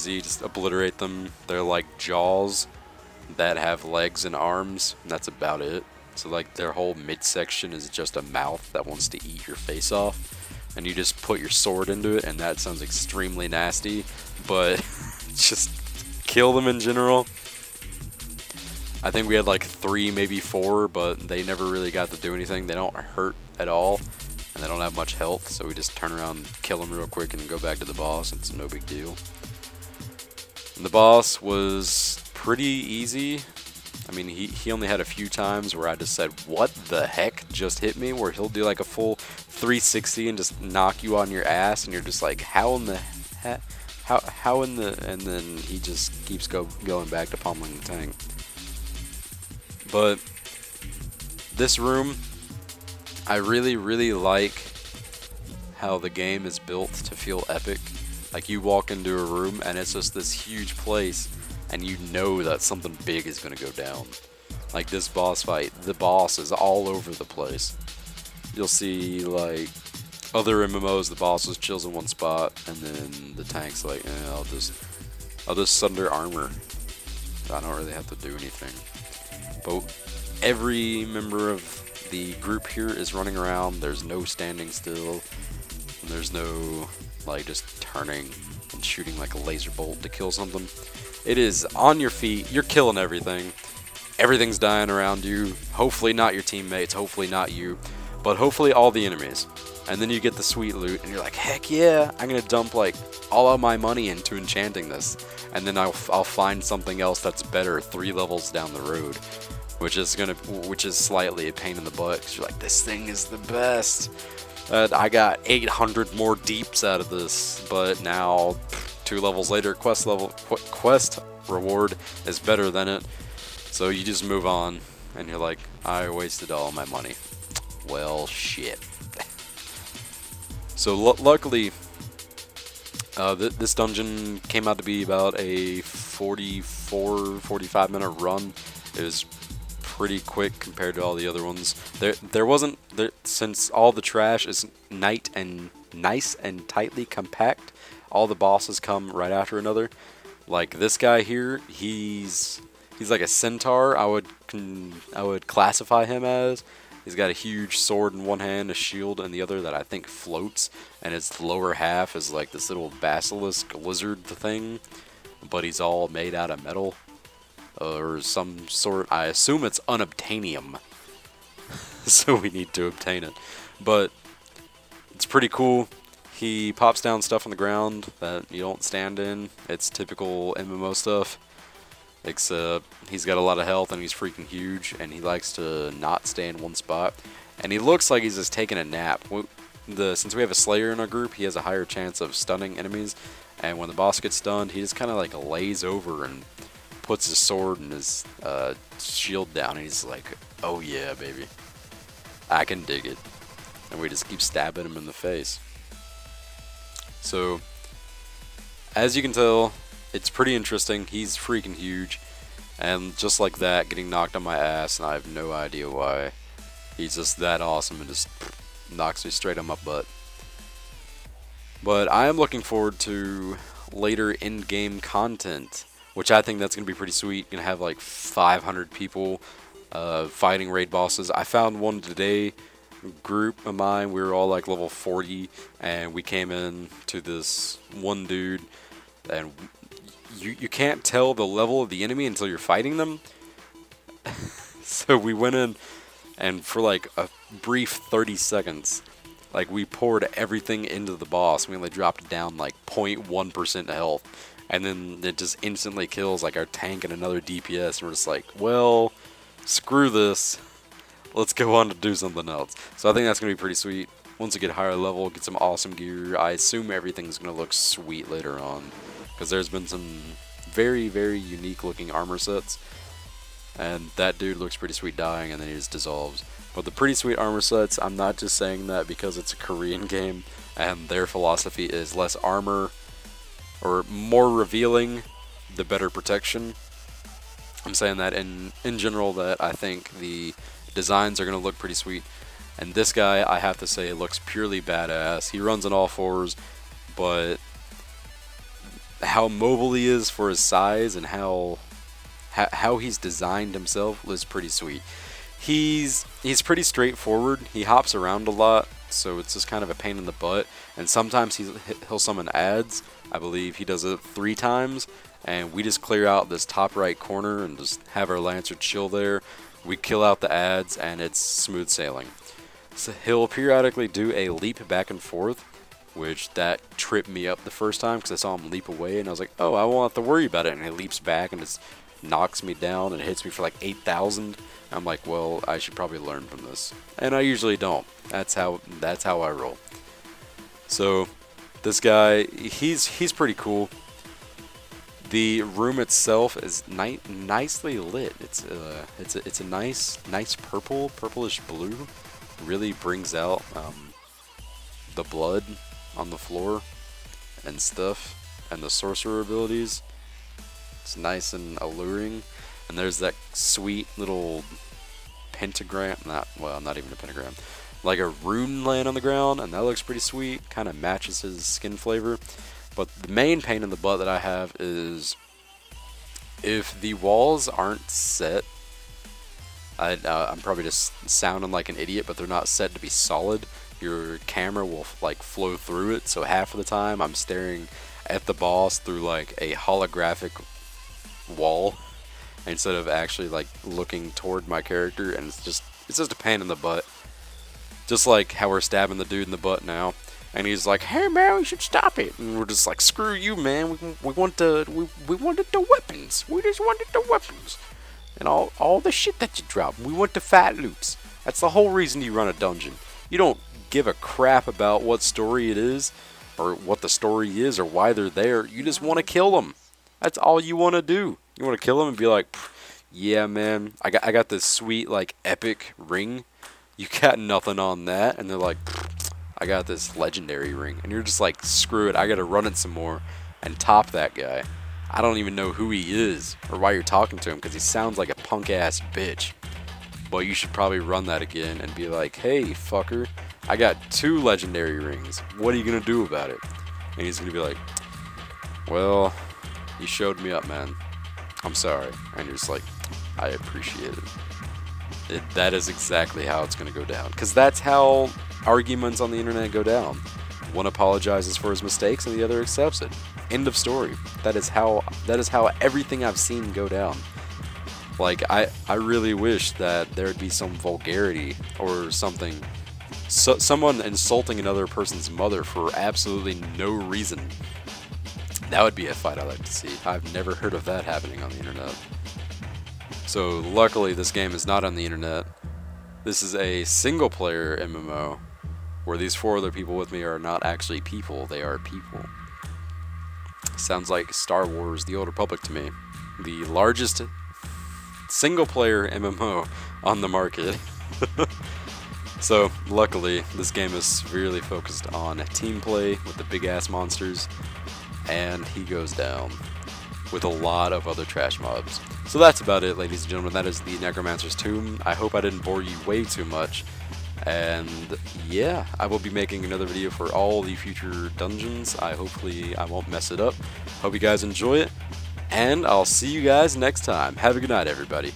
easy, just obliterate them. They're like jaws that have legs and arms, and that's about it. So like their whole midsection is just a mouth that wants to eat your face off, and you just put your sword into it, and that sounds extremely nasty, but just kill them in general. I think we had like 3, maybe 4, but they never really got to do anything. They don't hurt at all, and they don't have much health, so we just turn around, kill them real quick, and go back to the boss. It's no big deal. And the boss was pretty easy. I mean, he only had a few times where I just said, what the heck just hit me? Where he'll do like a full 360 and just knock you on your ass, and you're just like, how in the heck? How in the... And then he just keeps going back to pummeling the tank. But this room, I really, really like how the game is built to feel epic. Like you walk into a room and it's just this huge place, and you know that something big is going to go down. Like this boss fight, the boss is all over the place. You'll see like other MMOs, the boss just chills in one spot, and then the tank's like, I'll just sunder armor. I don't really have to do anything. But every member of the group here is running around. There's no standing still. And there's no like just turning and shooting like a laser bolt to kill something. It is on your feet. You're killing everything. Everything's dying around you. Hopefully not your teammates. Hopefully not you. But hopefully all the enemies. And then you get the sweet loot, and you're like, heck yeah, I'm going to dump like all of my money into enchanting this. And then I'll find something else that's better 3 levels down the road. Which is slightly a pain in the butt, because you're like, this thing is the best. I got 800 more deeps out of this, but now 2 levels later, quest reward is better than it. So you just move on, and you're like, I wasted all my money. Well, shit. So luckily, this dungeon came out to be about a 45 minute run. It was pretty quick compared to all the other ones. Since all the trash is nice and tightly compact, all the bosses come right after another. Like this guy here, he's like a centaur. I would classify him as. He's got a huge sword in one hand, a shield in the other that I think floats, and its lower half is like this little basilisk lizard thing, but he's all made out of metal. Or some sort. I assume it's unobtainium, so we need to obtain it. But it's pretty cool. He pops down stuff on the ground that you don't stand in. It's typical MMO stuff, except he's got a lot of health and he's freaking huge, and he likes to not stay in one spot. And he looks like he's just taking a nap. Since we have a Slayer in our group, he has a higher chance of stunning enemies. And when the boss gets stunned, he just kind of like lays over and puts his sword and his shield down, and he's like, oh yeah, baby, I can dig it. And we just keep stabbing him in the face. So, as you can tell, it's pretty interesting. He's freaking huge, and just like that, getting knocked on my ass, and I have no idea why. He's just that awesome and just knocks me straight on my butt. But I am looking forward to later in-game content, which I think that's going to be pretty sweet. Going to have like 500 people fighting raid bosses. I found one today, group of mine. We were all like level 40, and we came in to this one dude, and you can't tell the level of the enemy until you're fighting them. So we went in, and for like a brief 30 seconds, like we poured everything into the boss. We only dropped it down like 0.1% health. And then it just instantly kills like our tank and another DPS, and we're just like, well, screw this. Let's go on to do something else. So I think that's going to be pretty sweet. Once we get higher level, get some awesome gear. I assume everything's going to look sweet later on, because there's been some very, very unique looking armor sets. And that dude looks pretty sweet dying, and then he just dissolves. But the pretty sweet armor sets, I'm not just saying that because it's a Korean game, and their philosophy is less armor, or more revealing, the better protection. I'm saying that in general, that I think the designs are going to look pretty sweet. And this guy, I have to say, looks purely badass. He runs on all fours, but how mobile he is for his size and how he's designed himself is pretty sweet. He's pretty straightforward. He hops around a lot, so it's just kind of a pain in the butt. And sometimes he'll summon ads. I believe he does it 3 times, and we just clear out this top right corner and just have our Lancer chill there. We kill out the ads, and it's smooth sailing. So he'll periodically do a leap back and forth, which that tripped me up the first time because I saw him leap away, and I was like, oh, I won't have to worry about it. And he leaps back and just knocks me down and hits me for like 8,000. I'm like, well, I should probably learn from this, and I usually don't. That's how I roll. So this guy, he's pretty cool. The room itself is nicely lit. It's a nice purplish blue. Really brings out the blood on the floor and stuff, and the sorcerer abilities. It's nice and alluring. And there's that sweet little pentagram, not even a pentagram, like a rune laying on the ground, and that looks pretty sweet. Kind of matches his skin flavor. But the main pain in the butt that I have is if the walls aren't set. I'm probably just sounding like an idiot, but they're not set to be solid. Your camera will like flow through it, so half of the time I'm staring at the boss through like a holographic wall instead of actually like looking toward my character, and it's just a pain in the butt. Just like how we're stabbing the dude in the butt now, and he's like, "Hey man, we should stop it," and we're just like, "Screw you, man. We wanted the weapons. We just wanted the weapons and all the shit that you drop. We want the fat loops. That's the whole reason you run a dungeon. You don't give a crap about what story it is, or what the story is, or why they're there. You just want to kill them. That's all you want to do. You want to kill them and be like, yeah, man, I got this sweet, like, epic ring. You got nothing on that. And they're like, I got this legendary ring. And you're just like, screw it, I got to run it some more and top that guy. I don't even know who he is or why you're talking to him, because he sounds like a punk-ass bitch. But you should probably run that again and be like, hey, fucker, I got 2 legendary rings. What are you going to do about it? And he's going to be like, well, you showed me up, man. I'm sorry. And you're just like, I appreciate it. That is exactly how it's going to go down. Because that's how arguments on the internet go down. One apologizes for his mistakes and the other accepts it. End of story. That is how everything I've seen go down. Like, I really wish that there would be some vulgarity or something. Someone insulting another person's mother for absolutely no reason. That would be a fight I'd like to see. I've never heard of that happening on the internet. So luckily this game is not on the internet. This is a single player MMO where these 4 other people with me are not actually people, they are people. Sounds like Star Wars The Old Republic to me. The largest single player MMO on the market. So luckily this game is severely focused on team play with the big ass monsters, and he goes down with a lot of other trash mobs. So that's about it, ladies and gentlemen. That is the Necromancer's Tomb. I hope I didn't bore you way too much. And yeah, I will be making another video for all the future dungeons. Hopefully I won't mess it up. Hope you guys enjoy it, and I'll see you guys next time. Have a good night, everybody.